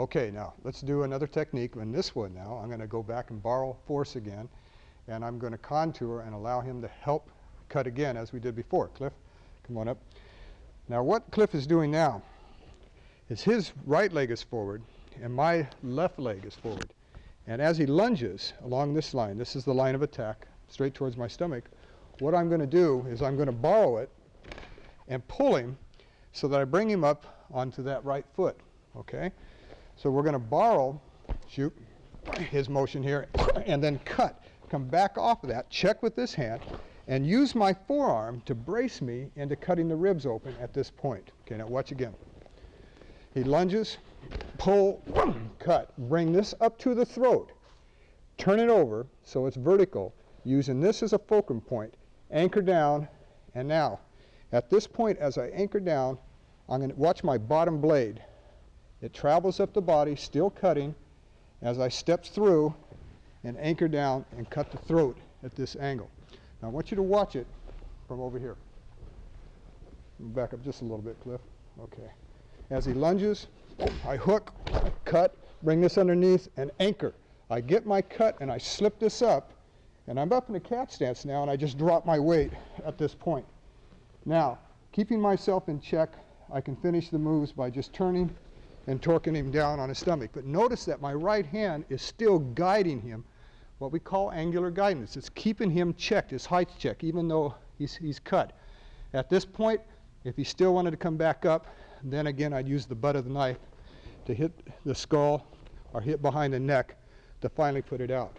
Okay, now let's do another technique. In this one now, I'm going to go back and borrow force again, and I'm going to contour and allow him to help cut again as we did before. Cliff, come on up. Now what Cliff is doing now is his right leg is forward and my left leg is forward. And as he lunges along this line, this is the line of attack, straight towards my stomach, what I'm going to do is I'm going to borrow it and pull him so that I bring him up onto that right foot, okay? So we're going to borrow, shoot, his motion here, and then cut. Come back off of that, check with this hand, and use my forearm to brace me into cutting the ribs open at this point. Okay, now watch again. He lunges, pull, cut. Bring this up to the throat. Turn it over so it's vertical, using this as a fulcrum point. Anchor down, and now, at this point as I anchor down, I'm going to watch my bottom blade. It travels up the body, still cutting, as I step through and anchor down and cut the throat at this angle. Now I want you to watch it from over here. Back up just a little bit, Cliff. Okay. As he lunges, I hook, cut, bring this underneath, and anchor. I get my cut and I slip this up, and I'm up in a cat stance now, and I just drop my weight at this point. Now, keeping myself in check, I can finish the moves by just turning and torquing him down on his stomach. But notice that my right hand is still guiding him, what we call angular guidance. It's keeping him checked, his height check, even though he's cut. At this point, if he still wanted to come back up, then again I'd use the butt of the knife to hit the skull or hit behind the neck to finally put it out.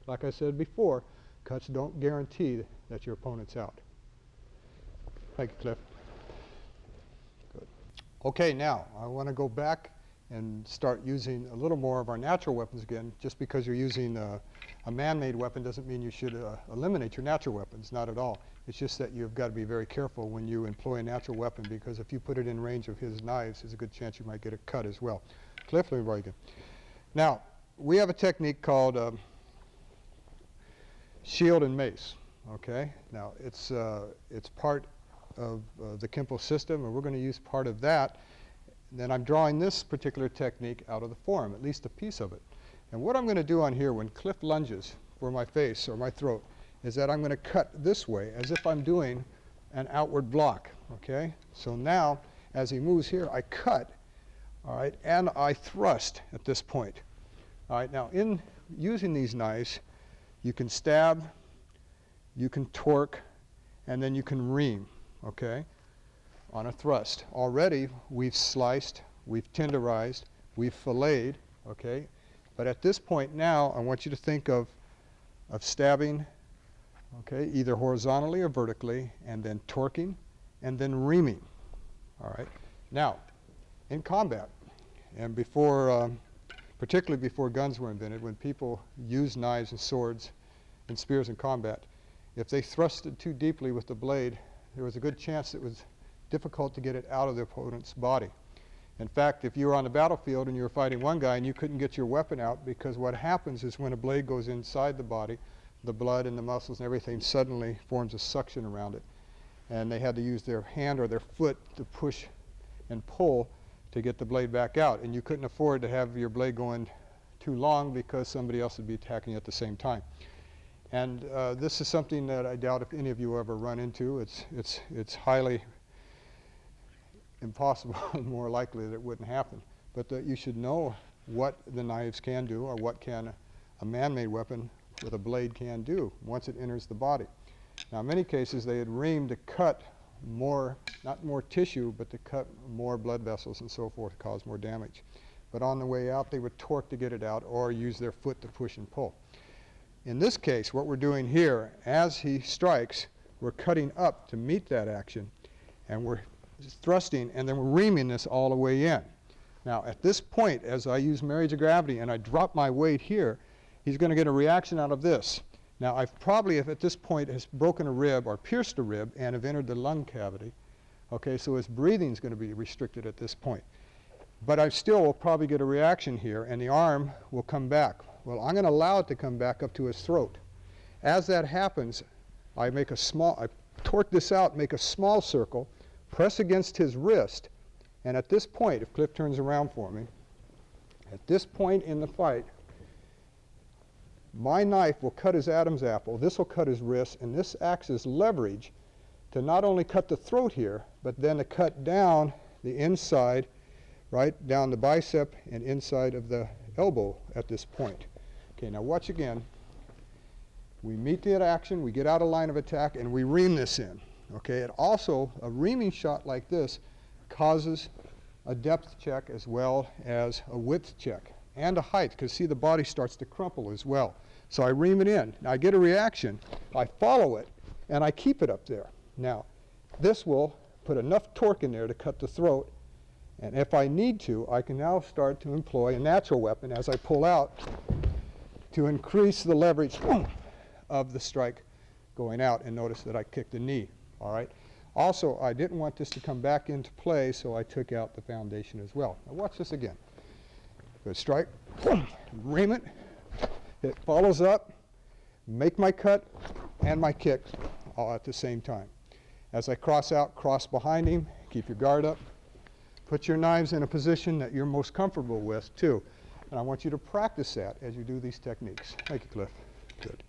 Like I said before, cuts don't guarantee that your opponent's out. Thank you, Cliff. Good. Okay, now I want to go back and start using a little more of our natural weapons again. Just because you're using a man-made weapon doesn't mean you should eliminate your natural weapons, not at all. It's just that you've got to be very careful when you employ a natural weapon, because if you put it in range of his knives, there's a good chance you might get a cut as well. Cliff, let me borrow you again. Now, we have a technique called shield and mace, okay? Now, it's part of the Kenpo system, and we're going to use part of that. Then I'm drawing this particular technique out of the form, at least a piece of it. And what I'm going to do on here when Cliff lunges for my face or my throat is that I'm going to cut this way as if I'm doing an outward block, okay? So now, as he moves here, I cut, all right, and I thrust at this point. All right, now in using these knives, you can stab, you can torque, and then you can ream, okay, on a thrust. Already we've sliced, we've tenderized, we've filleted, okay? But at this point now, I want you to think of stabbing, okay, either horizontally or vertically, and then torquing, and then reaming, all right? Now, in combat, and before, particularly before guns were invented, when people used knives and swords and spears in combat, if they thrusted too deeply with the blade, there was a good chance it was difficult to get it out of the opponent's body. In fact, if you were on the battlefield and you were fighting one guy and you couldn't get your weapon out, because what happens is when a blade goes inside the body, the blood and the muscles and everything suddenly forms a suction around it. And they had to use their hand or their foot to push and pull to get the blade back out. And you couldn't afford to have your blade going too long because somebody else would be attacking you at the same time. And this is something that I doubt if any of you ever run into. It's highly impossible, more likely that it wouldn't happen. But that you should know what the knives can do, or what can a man-made weapon with a blade can do once it enters the body. Now, in many cases, they had reamed to cut more, not more tissue, but to cut more blood vessels and so forth, to cause more damage. But on the way out, they would torque to get it out or use their foot to push and pull. In this case, what we're doing here, as he strikes, we're cutting up to meet that action, and we're thrusting, and then we're reaming this all the way in. Now, at this point, as I use marriage of gravity and I drop my weight here, he's going to get a reaction out of this. Now, I've probably, if at this point, has broken a rib or pierced a rib and have entered the lung cavity. Okay, so his breathing is going to be restricted at this point. But I still will probably get a reaction here, and the arm will come back. Well, I'm going to allow it to come back up to his throat. As that happens, I torque this out, make a small circle, press against his wrist, and at this point, if Cliff turns around for me, At this point in the fight, my knife will cut his Adam's apple, this will cut his wrist, and this acts as leverage to not only cut the throat here, but then to cut down the inside, right down the bicep and inside of the elbow at this point. Okay, now watch again. We meet the action, we get out of line of attack, and we ream this in. Okay, and also a reaming shot like this causes a depth check as well as a width check and a height, because see, the body starts to crumple as well. So I ream it in. Now I get a reaction, I follow it, and I keep it up there. Now this will put enough torque in there to cut the throat, and if I need to, I can now start to employ a natural weapon as I pull out to increase the leverage of the strike going out. And notice that I kicked the knee. All right. Also, I didn't want this to come back into play, so I took out the foundation as well. Now watch this again. Good strike, ream it, it follows up, make my cut and my kick all at the same time. As I cross out, cross behind him, keep your guard up, put your knives in a position that you're most comfortable with too. And I want you to practice that as you do these techniques. Thank you, Cliff. Good.